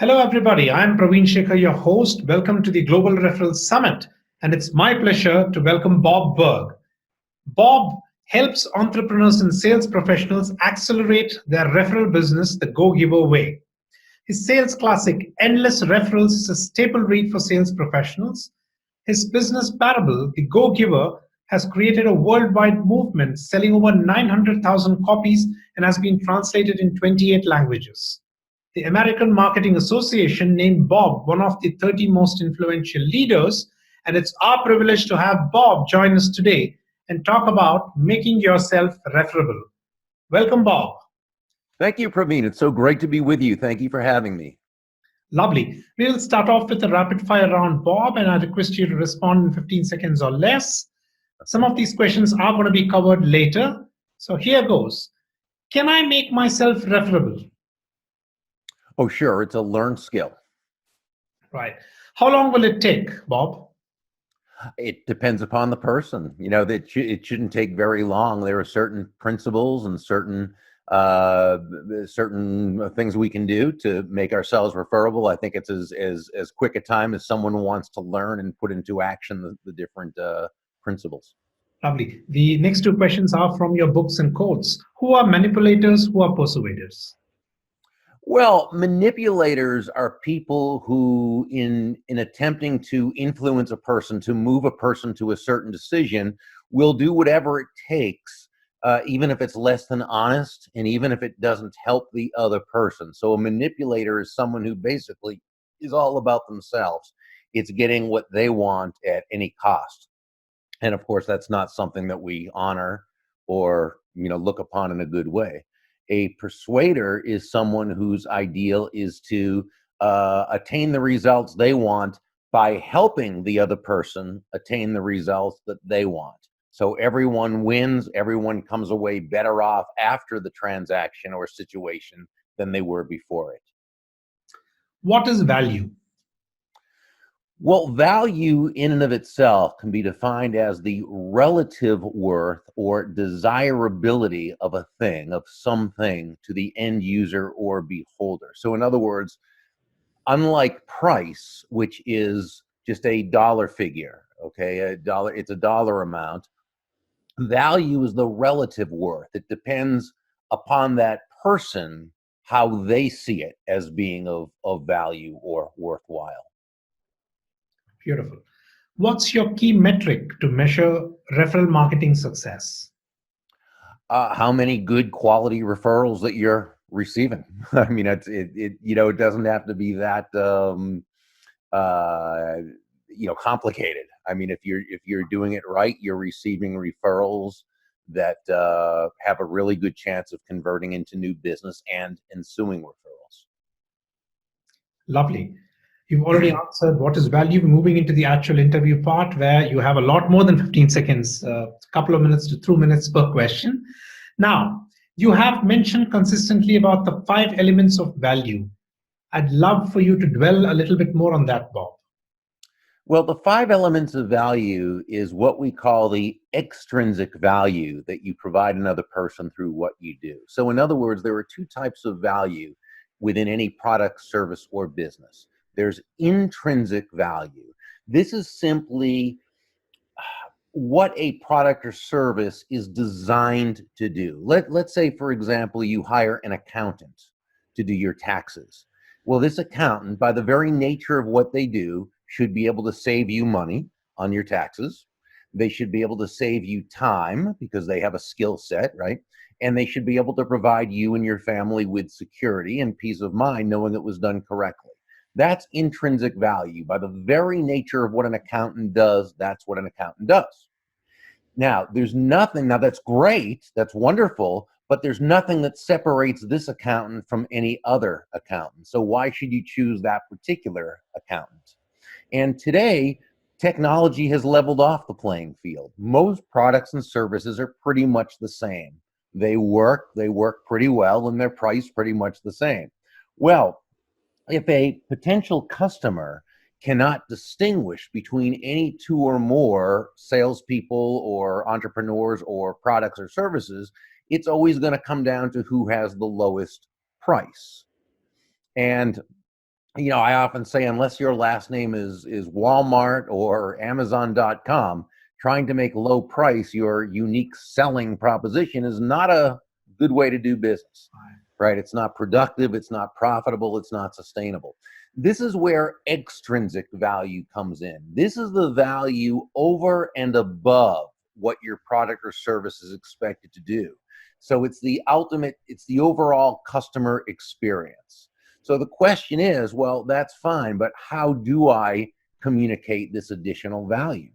Hello, everybody. I'm Pravin Shekar, your host. Welcome to the Global Referral Summit. And it's my pleasure to welcome Bob Burg. Bob helps entrepreneurs and sales professionals accelerate their referral business the Go Giver way. His sales classic, Endless Referrals, is a staple read for sales professionals. His business parable, The Go Giver, has created a worldwide movement selling over 900,000 copies and has been translated in 28 languages. The American Marketing Association named Bob one of the 30 most influential leaders, and it's our privilege to have Bob join us today and talk about making yourself referable. Welcome, Bob. Thank you, Praveen. It's so great to be with you. Thank you for having me. Lovely. We'll start off with a rapid fire round, Bob, and I request you to respond in 15 seconds or less. Some of these questions are going to be covered later. So here goes. Can I make myself referable? Oh, sure. It's a learned skill. Right. How long will it take, Bob? It depends upon the person. It shouldn't take very long. There are certain principles and certain things we can do to make ourselves referable. I think it's as quick a time as someone wants to learn and put into action the different principles. Lovely. The next two questions are from your books and quotes. Who are manipulators? Who are persuaders? Well, manipulators are people who, in attempting to influence a person, to move a person to a certain decision, will do whatever it takes, even if it's less than honest, and even if it doesn't help the other person. So a manipulator is someone who basically is all about themselves. It's getting what they want at any cost. And of course, that's not something that we honor or look upon in a good way. A persuader is someone whose ideal is to attain the results they want by helping the other person attain the results that they want. So everyone wins, everyone comes away better off after the transaction or situation than they were before it. What is value? Well, value in and of itself can be defined as the relative worth or desirability of a thing, of something to the end user or beholder. So, in other words, unlike price, which is just a dollar figure, okay, it's a dollar amount, value is the relative worth. It depends upon that person how they see it as being of value or worthwhile. Beautiful. What's your key metric to measure referral marketing success? How many good quality referrals that you're receiving. I mean, it doesn't have to be that uh, complicated. I mean, if you're doing it right, you're receiving referrals that have a really good chance of converting into new business and ensuing referrals. Lovely. You've already answered what is value. Moving into the actual interview part where you have a lot more than 15 seconds, a couple of minutes to 2 minutes per question. Now, you have mentioned consistently about the 5 elements of value. I'd love for you to dwell a little bit more on that, Bob. Well, the 5 elements of value is what we call the extrinsic value that you provide another person through what you do. So, in other words, there are two types of value within any product, service, or business. There's intrinsic value. This is simply what a product or service is designed to do. Let's say, for example, you hire an accountant to do your taxes. Well, this accountant, by the very nature of what they do, should be able to save you money on your taxes. They should be able to save you time because they have a skill set, right? And they should be able to provide you and your family with security and peace of mind knowing it was done correctly. That's intrinsic value. By the very nature of what an accountant does, that's what an accountant does. Now, that's great, that's wonderful, but there's nothing that separates this accountant from any other accountant. So why should you choose that particular accountant? And today, technology has leveled off the playing field. Most products and services are pretty much the same. They work pretty well, and they're priced pretty much the same. Well, if a potential customer cannot distinguish between any two or more salespeople or entrepreneurs or products or services, it's always going to come down to who has the lowest price. And I often say, unless your last name is Walmart or Amazon.com, trying to make low price your unique selling proposition is not a good way to do business, right? It's not productive, it's not profitable, it's not sustainable. This is where extrinsic value comes in. This is the value over and above what your product or service is expected to do. So it's the ultimate, it's the overall customer experience. So the question is, well, that's fine, but how do I communicate this additional value?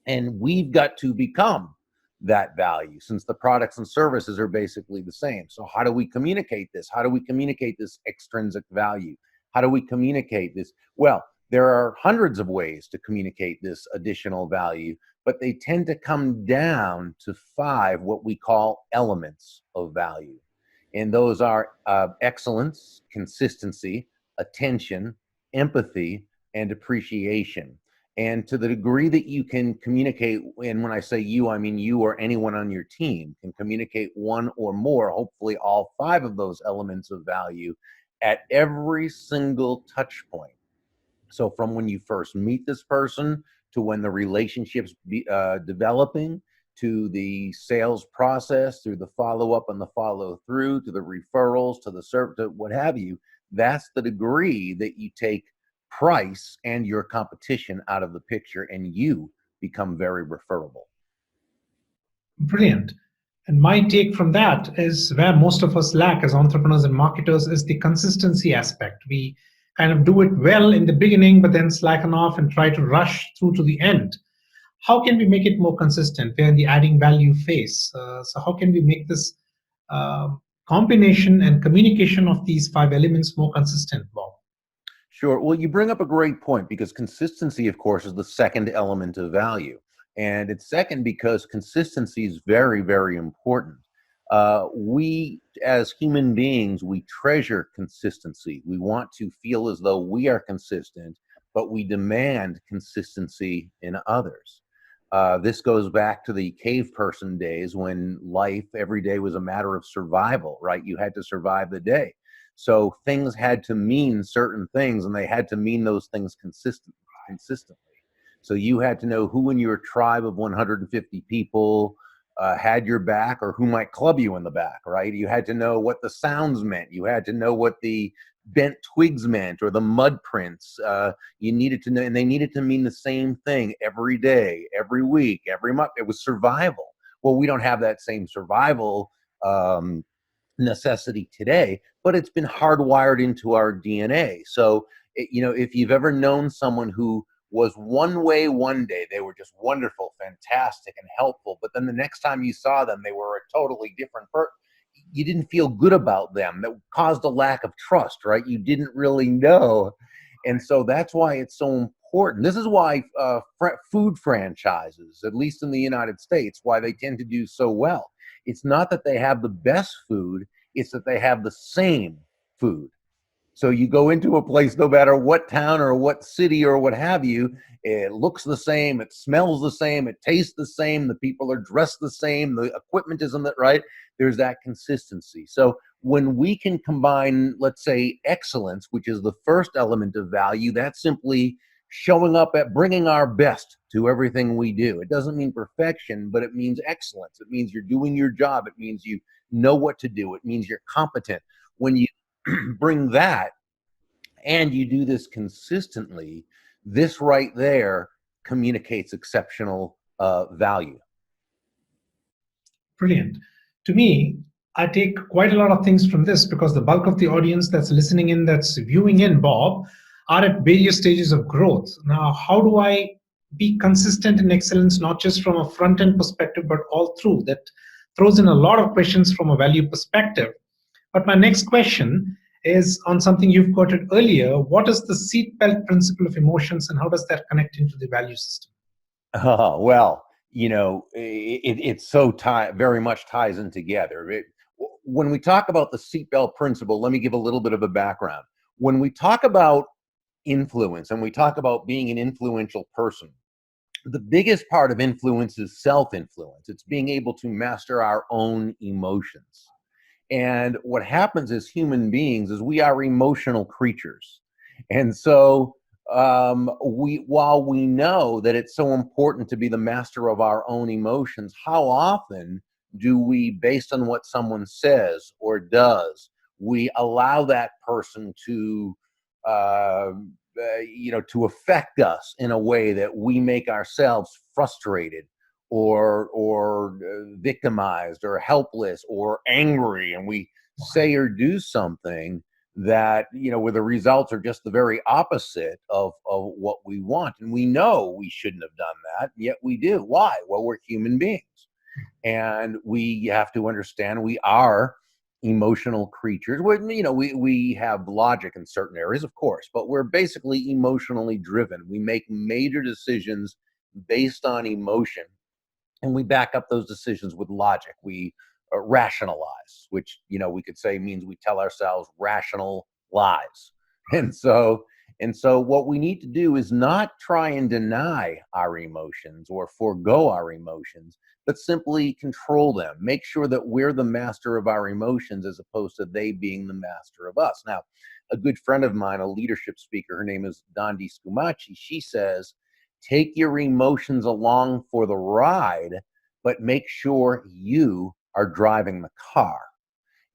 And we've got to become that value since the products and services are basically the same. So how do we communicate this? How do we communicate this extrinsic value? How do we communicate this? Well, there are hundreds of ways to communicate this additional value, but they tend to come down to 5 what we call elements of value. And those are excellence, consistency, attention, empathy, and appreciation. And to the degree that you can communicate, and when I say you, I mean you or anyone on your team can communicate one or more, hopefully all 5 of those elements of value at every single touch point. So from when you first meet this person to when the relationship's developing, to the sales process, through the follow up and the follow through, to the referrals, to the serve, to what have you, that's the degree that you take price and your competition out of the picture and you become very referable. Brilliant. And my take from that is where most of us lack as entrepreneurs and marketers is the consistency aspect. We kind of do it well in the beginning, but then slacken off and try to rush through to the end. How can we make it more consistent? We're in the adding value phase. So how can we make this uh, combination and communication of these 5 elements more consistent, Bob? Sure. Well, you bring up a great point because consistency, of course, is the second element of value. And it's second because consistency is very, very important. We, as human beings, we treasure consistency. We want to feel as though we are consistent, but we demand consistency in others. This goes back to the cave person days when life every day was a matter of survival, right? You had to survive the day. So things had to mean certain things, and they had to mean those things consistently. So you had to know who in your tribe of 150 people had your back, or who might club you in the back, right? You had to know what the sounds meant. You had to know what the bent twigs meant, or the mud prints. You needed to know, and they needed to mean the same thing every day, every week, every month. It was survival. Well, we don't have that same survival necessity today, but it's been hardwired into our DNA. So, if you've ever known someone who was one way one day, they were just wonderful, fantastic, and helpful, but then the next time you saw them, they were a totally different person. You didn't feel good about them. That caused a lack of trust, right? You didn't really know. And so that's why it's so important. This is why food franchises, at least in the United States, why they tend to do so well. It's not that they have the best food, it's that they have the same food. So you go into a place, no matter what town or what city or what have you, it looks the same, it smells the same, it tastes the same, the people are dressed the same, the equipment isn't that right. There's that consistency. So when we can combine, let's say, excellence, which is the first element of value, that's simply showing up at bringing our best to everything we do. It doesn't mean perfection, but it means excellence. It means you're doing your job. It means you know what to do. It means you're competent. When you bring that and you do this consistently, this right there communicates exceptional value. Brilliant. To me, I take quite a lot of things from this because the bulk of the audience that's listening in, that's viewing in, Bob, are at various stages of growth. Now, how do I be consistent in excellence, not just from a front end perspective, but all through? That throws in a lot of questions from a value perspective. But my next question is on something you've quoted earlier. What is the seatbelt principle of emotions and how does that connect into the value system? Well, it's so very much ties in together. When we talk about the seatbelt principle, let me give a little bit of a background. When we talk about influence and we talk about being an influential person, the biggest part of influence is self-influence. It's being able to master our own emotions. And what happens as human beings is we are emotional creatures. And so while we know that it's so important to be the master of our own emotions, how often do we, based on what someone says or does, we allow that person to, to affect us in a way that we make ourselves frustrated or victimized or helpless or angry, and we say or do something that, where the results are just the very opposite of what we want, and we know we shouldn't have done that, yet we do. Why? Well, we're human beings, and we have to understand we are emotional creatures. We have logic in certain areas, of course, but we're basically emotionally driven. We make major decisions based on emotion, and we back up those decisions with logic. We rationalize, which we could say means we tell ourselves rational lies. And so what we need to do is not try and deny our emotions or forego our emotions, but simply control them. Make sure that we're the master of our emotions as opposed to they being the master of us. Now, a good friend of mine, a leadership speaker, her name is Dondi Scumaci, she says, take your emotions along for the ride, but make sure you are driving the car.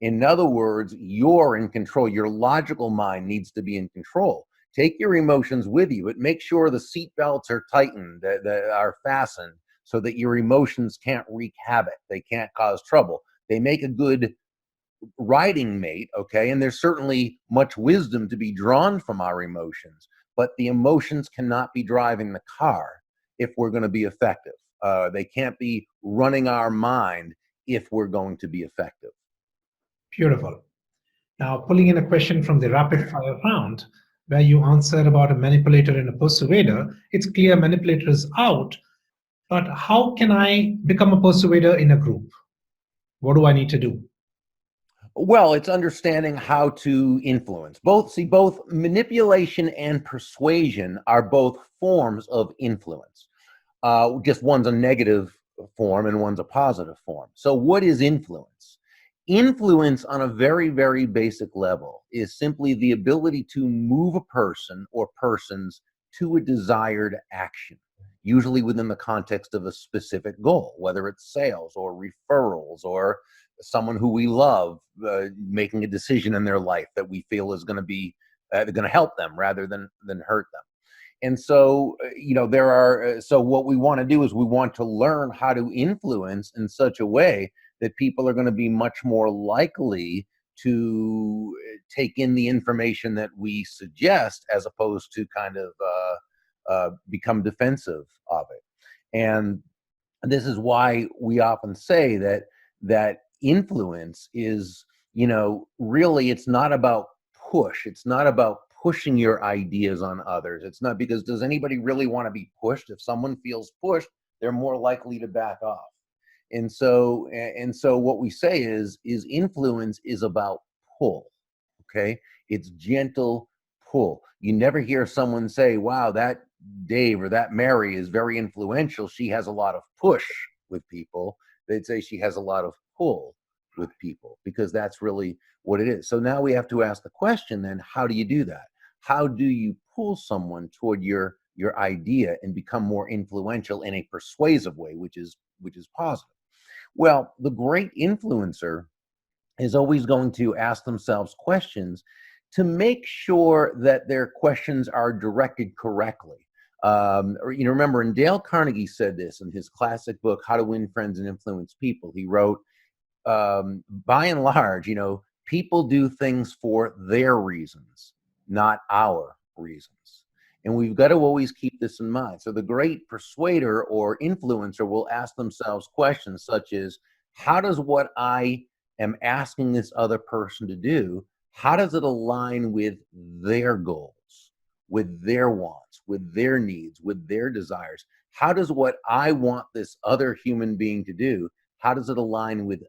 In other words, you're in control. Your logical mind needs to be in control. Take your emotions with you, but make sure the seat belts are tightened, that are fastened, so that your emotions can't wreak havoc. They can't cause trouble. They make a good riding mate, okay? And there's certainly much wisdom to be drawn from our emotions, but the emotions cannot be driving the car if we're going to be effective. They can't be running our mind if we're going to be effective. Beautiful. Now, pulling in a question from the rapid fire round, where you answered about a manipulator and a persuader, it's clear manipulator is out, but how can I become a persuader in a group? What do I need to do? Well, it's understanding how to influence. Both manipulation and persuasion are both forms of influence. Just one's a negative form and one's a positive form. So, what is influence? Influence, on a very, very basic level, is simply the ability to move a person or persons to a desired action, usually within the context of a specific goal, whether it's sales or referrals or someone who we love making a decision in their life that we feel is going to be going to help them rather than hurt them. And so, so what we want to do is we want to learn how to influence in such a way that people are going to be much more likely to take in the information that we suggest as opposed to kind of become defensive of it. And this is why we often say that influence is, really, it's not about push. It's not about pushing your ideas on others. It's not, because does anybody really want to be pushed? If someone feels pushed, they're more likely to back off. And so what we say is influence is about pull. Okay? It's gentle pull. You never hear someone say, wow, that Dave or that Mary is very influential. She has a lot of push with people. They'd say she has a lot of pull with people, because that's really what it is. So now we have to ask the question, then, how do you do that? How do you pull someone toward your idea and become more influential in a persuasive way, which is positive? Well, the great influencer is always going to ask themselves questions to make sure that their questions are directed correctly. Remember, and Dale Carnegie said this in his classic book, How to Win Friends and Influence People. He wrote, by and large, people do things for their reasons, not our reasons. And we've got to always keep this in mind. So the great persuader or influencer will ask themselves questions such as, how does what I am asking this other person to do, how does it align with their goals, with their wants, with their needs, with their desires? How does what I want this other human being to do, how does it align with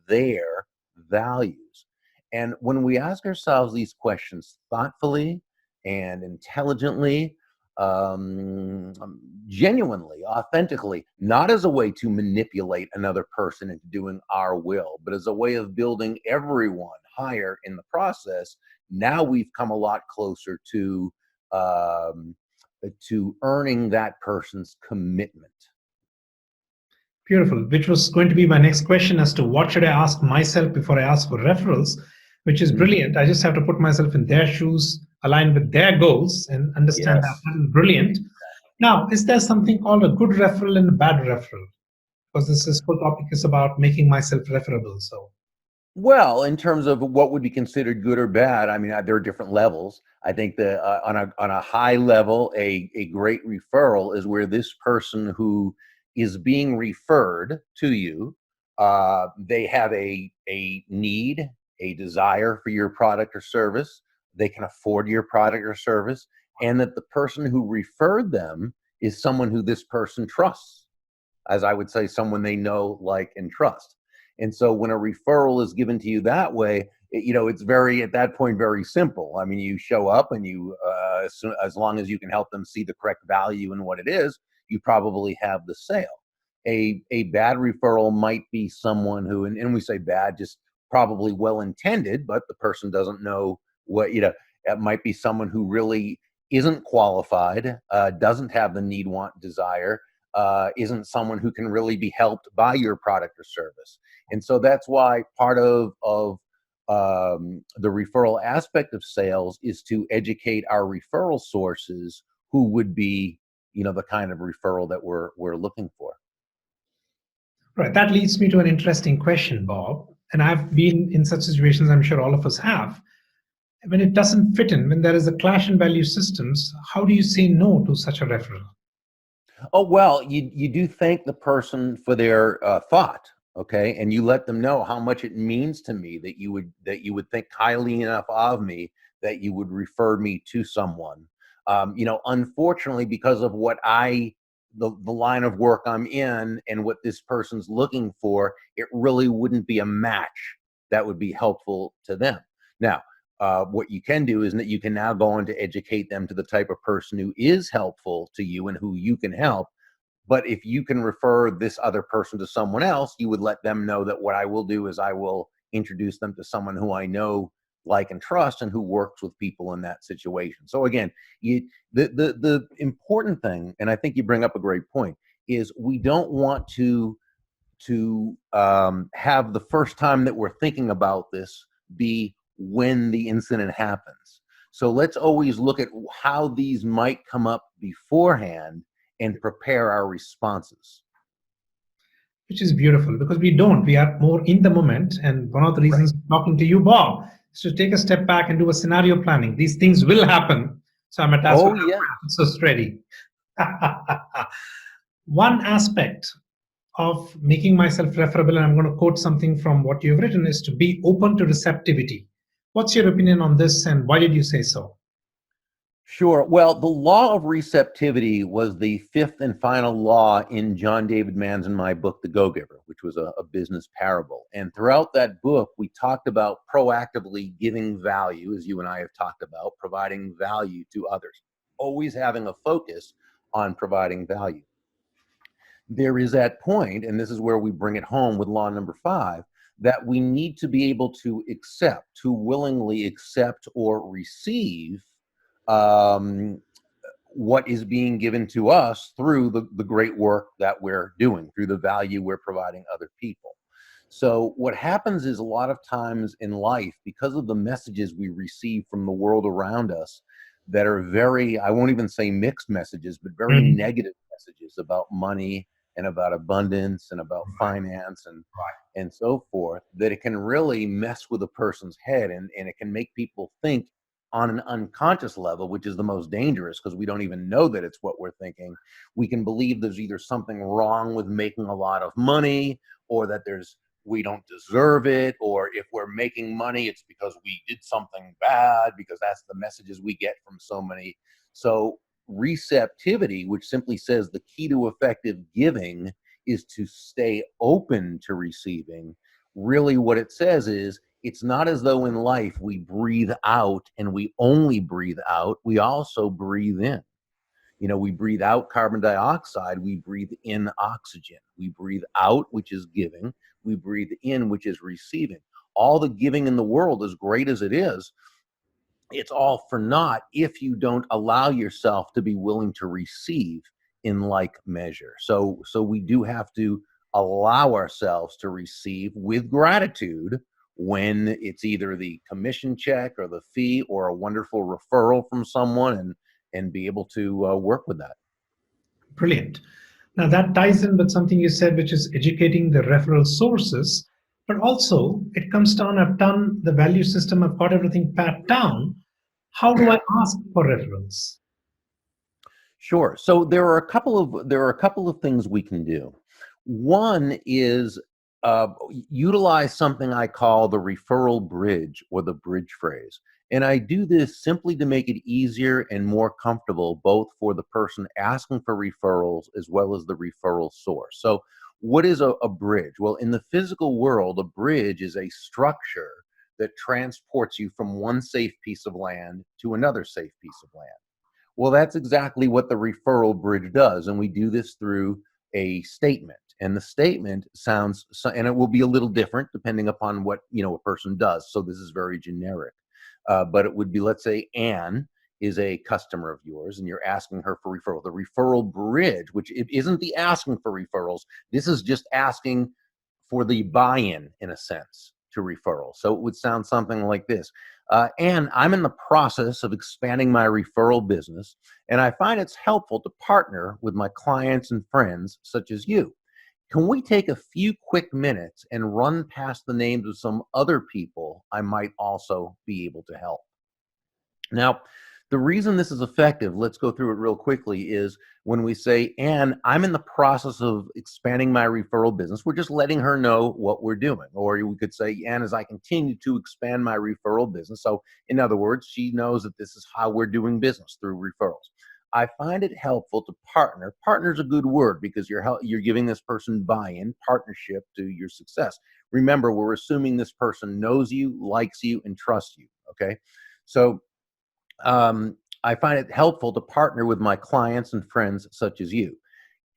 their values? And when we ask ourselves these questions thoughtfully and intelligently, genuinely, authentically, not as a way to manipulate another person into doing our will, but as a way of building everyone higher in the process, Now we've come a lot closer um, to earning that person's commitment. Beautiful, which was going to be my next question as to what should I ask myself before I ask for referrals, which is Mhm. brilliant. I just have to put myself in their shoes, align with their goals, and understand that. Yes. That is brilliant. Now, is there something called a good referral and a bad referral? Because this whole topic is about making myself referable. So, Well, in terms of what would be considered good or bad, I mean, there are different levels. I think that on a high level, a great referral is where this person who is being referred to you, they have a need, a desire for your product or service. They can afford your product or service, and that the person who referred them is someone who this person trusts, as I would say, someone they know, like, and trust. And so when a referral is given to you that way, it's very, at that point, very simple. I mean, you show up and as long as you can help them see the correct value in what it is, you probably have the sale. A bad referral might be someone who, and we say bad, just probably well intended, but the person doesn't know it might be someone who really isn't qualified, doesn't have the need, want, desire, isn't someone who can really be helped by your product or service. And so that's why part of the referral aspect of sales is to educate our referral sources who would be, the kind of referral that we're looking for. right, that leads me to an interesting question, Bob. And I've been in such situations, I'm sure all of us have. When it doesn't fit in, when there is a clash in value systems, how do you say no to such a referral? Oh, well, you do thank the person for their thought, okay, and you let them know how much it means to me that you would think highly enough of me that you would refer me to someone. Unfortunately, because of the line of work I'm in and what this person's looking for, it really wouldn't be a match that would be helpful to them. Now, what you can do is that you can now go on to educate them to the type of person who is helpful to you and who you can help. But if you can refer this other person to someone else, you would let them know that what I will do is I will introduce them to someone who I know, like, and trust, and who works with people in that situation. So again, the important thing, and I think you bring up a great point, is we don't want to have the first time that we're thinking about this be when the incident happens. So let's always look at how these might come up beforehand and prepare our responses. Which is beautiful because we don't. We are more in the moment. And one of the Right. reasons talking to you, Bob, is to take a step back and do a scenario planning. These things will happen. So I'm attached with Oh, yeah. so steady. One aspect of making myself referable, and I'm going to quote something from what you've written, is to be open to receptivity. What's your opinion on this and why did you say so? Sure. Well, the law of receptivity was the fifth and final law in John David Mann's and my book, The Go-Giver, which was a business parable. And throughout that book, we talked about proactively giving value, as you and I have talked about, providing value to others, always having a focus on providing value. There is that point, and this is where we bring it home with law number 5, that we need to be able to accept, to willingly accept or receive um, what is being given to us through the great work that we're doing, through the value we're providing other people. So what happens is a lot of times in life, because of the messages we receive from the world around us that are very, I won't even say mixed messages, but very Mhm. negative messages about money and about abundance and about Right, finance right. and so forth, that it can really mess with a person's head, and it can make people think on an unconscious level, which is the most dangerous because we don't even know that it's what we're thinking. We can believe there's either something wrong with making a lot of money, or that we don't deserve it, or if we're making money, it's because we did something bad, because that's the messages we get from so many. So receptivity, which simply says the key to effective giving is to stay open to receiving. Really, what it says is it's not as though in life we breathe out and we only breathe out, we also breathe in. We breathe out carbon dioxide, we breathe in oxygen. We breathe out, which is giving, we breathe in, which is receiving. All the giving in the world, as great as it is, it's all for naught if you don't allow yourself to be willing to receive in like measure. So we do have to allow ourselves to receive with gratitude when it's either the commission check or the fee or a wonderful referral from someone, and be able to work with that. Brilliant. Now that ties in with something you said, which is educating the referral sources, but also it comes down, I've done the value system, I've got everything pat down. How do I ask for referrals? Sure. So there are a couple of things we can do. One is utilize something I call the referral bridge or the bridge phrase. And I do this simply to make it easier and more comfortable both for the person asking for referrals as well as the referral source. So what is a bridge? Well, in the physical world, a bridge is a structure that transports you from one safe piece of land to another safe piece of land. Well, that's exactly what the referral bridge does. And we do this through a statement. And the statement sounds, and it will be a little different depending upon what, a person does. So this is very generic. But it would be, let's say Anne is a customer of yours and you're asking her for referral. The referral bridge, which it isn't the asking for referrals, this is just asking for the buy-in in a sense to referral. So it would sound something like this. And I'm in the process of expanding my referral business, and I find it's helpful to partner with my clients and friends such as you. Can we take a few quick minutes and run past the names of some other people I might also be able to help? Now, the reason this is effective, let's go through it real quickly, is when we say, and I'm in the process of expanding my referral business, we're just letting her know what we're doing. Or we could say, and as I continue to expand my referral business. So, in other words, she knows that this is how we're doing business through referrals. I find it helpful to partner. Partner's a good word because you're giving this person buy-in, partnership to your success. Remember, we're assuming this person knows you, likes you, and trusts you. Okay, so I find it helpful to partner with my clients and friends such as you.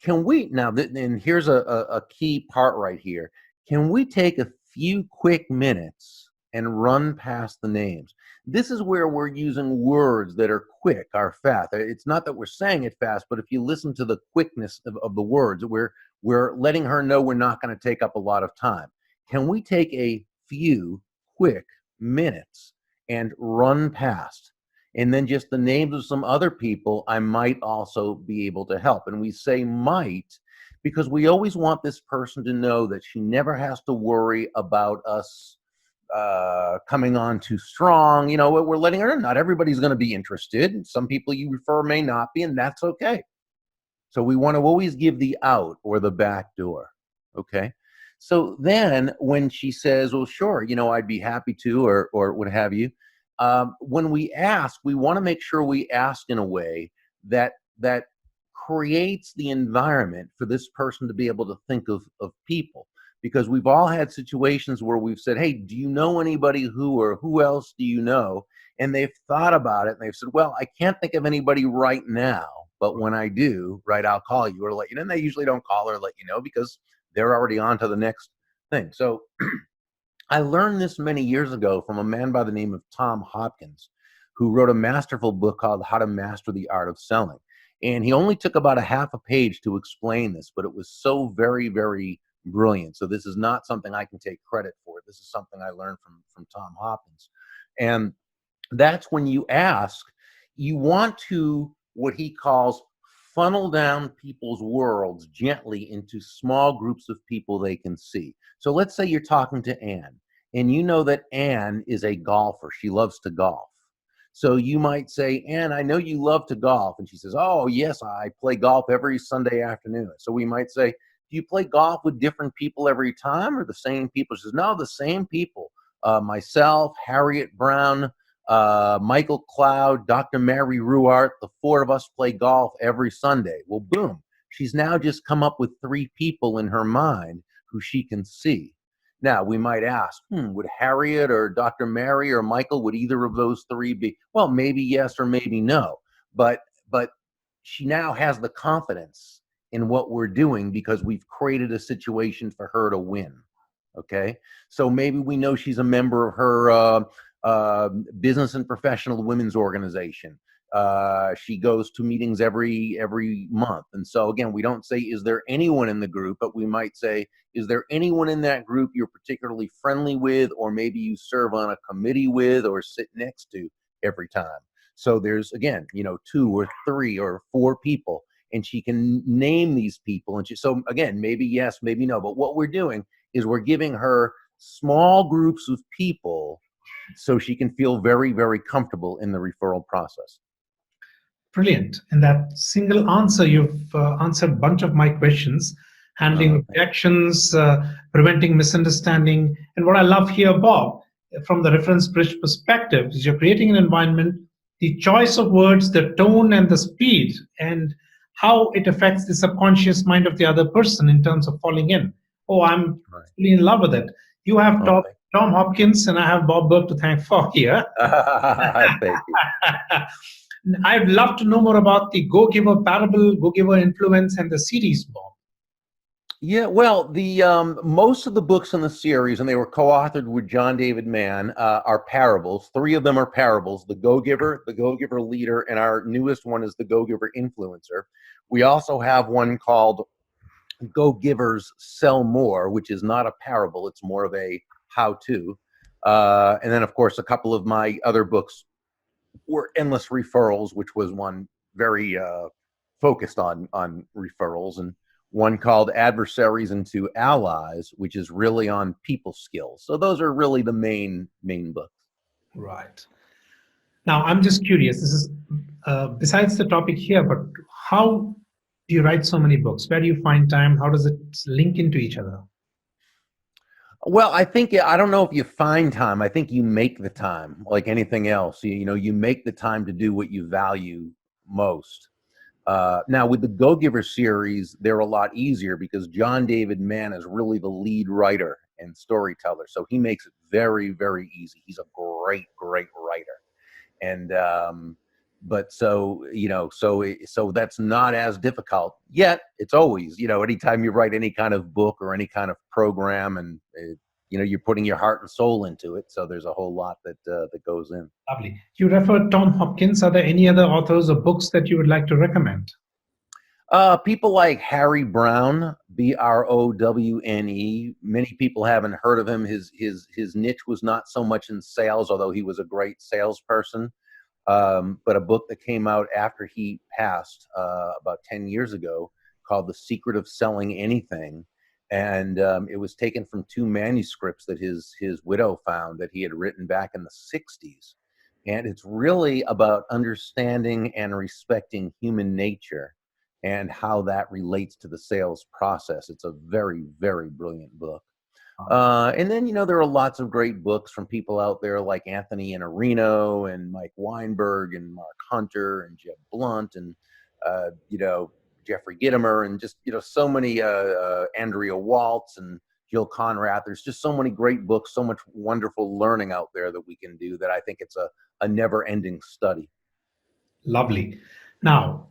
Can we now? And here's a key part right here. Can we take a few quick minutes and run past the names? This is where we're using words that are quick, are fast. It's not that we're saying it fast, but if you listen to the quickness of the words, we're letting her know we're not going to take up a lot of time. Can we take a few quick minutes and run past? And then just the names of some other people I might also be able to help. And we say might because we always want this person to know that she never has to worry about us coming on too strong. We're letting her know not everybody's going to be interested. Some people you refer may not be, and that's okay. So we want to always give the out or the back door. Okay. So then when she says, well, sure, I'd be happy to, or what have you, when we ask, we want to make sure we ask in a way that creates the environment for this person to be able to think of people. Because we've all had situations where we've said, hey, do you know anybody who, or who else do you know? And they've thought about it and they've said, well, I can't think of anybody right now, but when I do, right, I'll call you or let you know. And they usually don't call or let you know because they're already on to the next thing. So I learned this many years ago from a man by the name of Tom Hopkins, who wrote a masterful book called How to Master the Art of Selling. And he only took about a half a page to explain this, but it was so very, very brilliant. So this is not something I can take credit for. This is something I learned from Tom Hopkins. And that's when you ask, you want to, what he calls, funnel down people's worlds gently into small groups of people they can see. So let's say you're talking to Anne, and you know that Anne is a golfer. She loves to golf. So you might say, Anne, I know you love to golf. And she says, oh, yes, I play golf every Sunday afternoon. So we might say, do you play golf with different people every time or the same people? She says, no, the same people. Myself, Harriet Brown, Michael Cloud, Dr. Mary Ruart, the four of us play golf every Sunday. Well, boom, she's now just come up with three people in her mind who she can see. Now, we might ask, would Harriet or Dr. Mary or Michael, would either of those three be? Well, maybe yes or maybe no. But she now has the confidence in what we're doing because we've created a situation for her to win. Okay. So maybe we know she's a member of her Business and Professional Women's Organization. She goes to meetings every month. And so again, we don't say, is there anyone in the group, but we might say, is there anyone in that group you're particularly friendly with, or maybe you serve on a committee with or sit next to every time? So there's, again, 2 or 3 or 4 people, and she can name these people. And so again, maybe yes, maybe no, but what we're doing is we're giving her small groups of people so she can feel very, very comfortable in the referral process. Brilliant. In that single answer, you've answered a bunch of my questions, handling objections, preventing misunderstanding. And what I love here, Bob, from the reference bridge perspective, is you're creating an environment, the choice of words, the tone, and the speed, and how it affects the subconscious mind of the other person in terms of falling in. Oh, I'm really in love with it. You have Tom Hopkins, and I have Bob Burg to thank for here. Thank you. I'd love to know more about the Go-Giver Parable, Go-Giver Influence, and the series, Bob. Yeah, well, the most of the books in the series, and they were co-authored with John David Mann, are parables. 3 of them are parables: the Go-Giver, the Go-Giver Leader, and our newest one is the Go-Giver Influencer. We also have one called Go-Givers Sell More, which is not a parable. It's more of a how-to. And then, of course, a couple of my other books were Endless Referrals, which was one very focused on referrals, and one called Adversaries into Allies, which is really on people skills. So those are really the main books. Right. Now, I'm just curious. This is besides the topic here, but how do you write so many books? Where do you find time? How does it link into each other? Well, I think, I don't know if you find time. I think you make the time, like anything else. You make the time to do what you value most. Now, with the Go-Giver series, they're a lot easier because John David Mann is really the lead writer and storyteller. So he makes it very, very easy. He's a great, great writer. And but so that's not as difficult yet. It's always, anytime you write any kind of book or any kind of program, and you're putting your heart and soul into it, so there's a whole lot that goes in. Lovely. You referred Tom Hopkins. Are there any other authors or books that you would like to recommend? People like Harry Brown, Browne. Many people haven't heard of him. His niche was not so much in sales, although he was a great salesperson. But a book that came out after he passed about 10 years ago called The Secret of Selling Anything. And it was taken from 2 manuscripts that his widow found that he had written back in the 60s. And it's really about understanding and respecting human nature and how that relates to the sales process. It's a very, very brilliant book. And then, there are lots of great books from people out there like Anthony Iannarino and Mike Weinberg and Mark Hunter and Jeb Blunt and, Jeffrey Gitomer, and just, so many, Andrea Waltz and Jill Conrad. There's just so many great books, so much wonderful learning out there that we can do, that I think it's a never-ending study. Lovely. Now,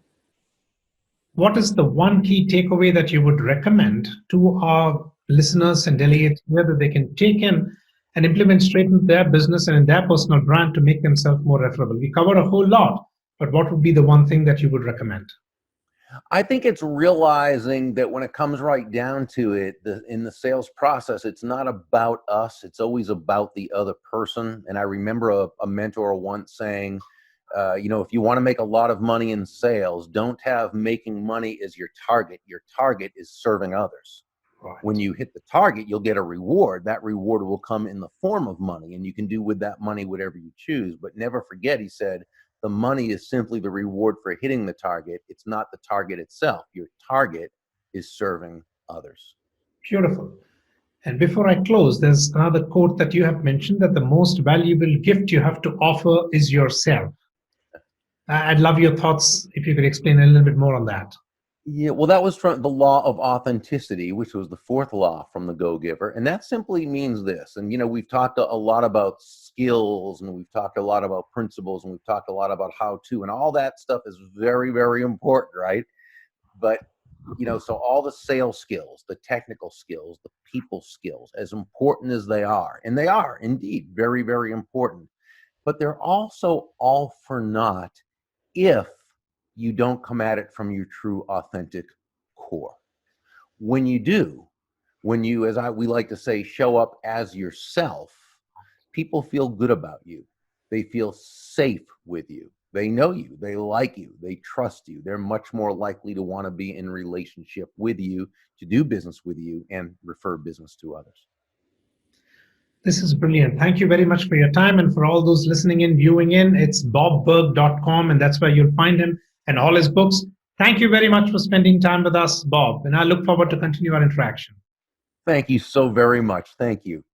what is the one key takeaway that you would recommend to our listeners and delegates here that they can take in and implement straight into their business and in their personal brand to make themselves more referable? We covered a whole lot, but what would be the one thing that you would recommend? I think it's realizing that when it comes right down to it, in the sales process, it's not about us. It's always about the other person. And I remember a mentor once saying, if you want to make a lot of money in sales, don't have making money as your target. Your target is serving others. Right. When you hit the target, you'll get a reward. That reward will come in the form of money, and you can do with that money whatever you choose. But never forget, he said, the money is simply the reward for hitting the target. It's not the target itself. Your target is serving others. Beautiful. And before I close, there's another quote that you have mentioned, that the most valuable gift you have to offer is yourself. I'd love your thoughts if you could explain a little bit more on that. Yeah, well, that was from the law of authenticity, which was the 4th law from the Go-Giver. And that simply means this. And, we've talked a lot about skills, and we've talked a lot about principles, and we've talked a lot about how to, and all that stuff is very, very important, right? But, so all the sales skills, the technical skills, the people skills, as important as they are, and they are indeed very, very important, but they're also all for naught if you don't come at it from your true, authentic core. When you do, when you, we like to say, show up as yourself, people feel good about you. They feel safe with you. They know you. They like you. They trust you. They're much more likely to want to be in relationship with you, to do business with you, and refer business to others. This is brilliant. Thank you very much for your time. And for all those listening in, viewing in, it's bobburg.com, and that's where you'll find him and all his books. Thank you very much for spending time with us, Bob. And I look forward to continue our interaction. Thank you so very much. Thank you.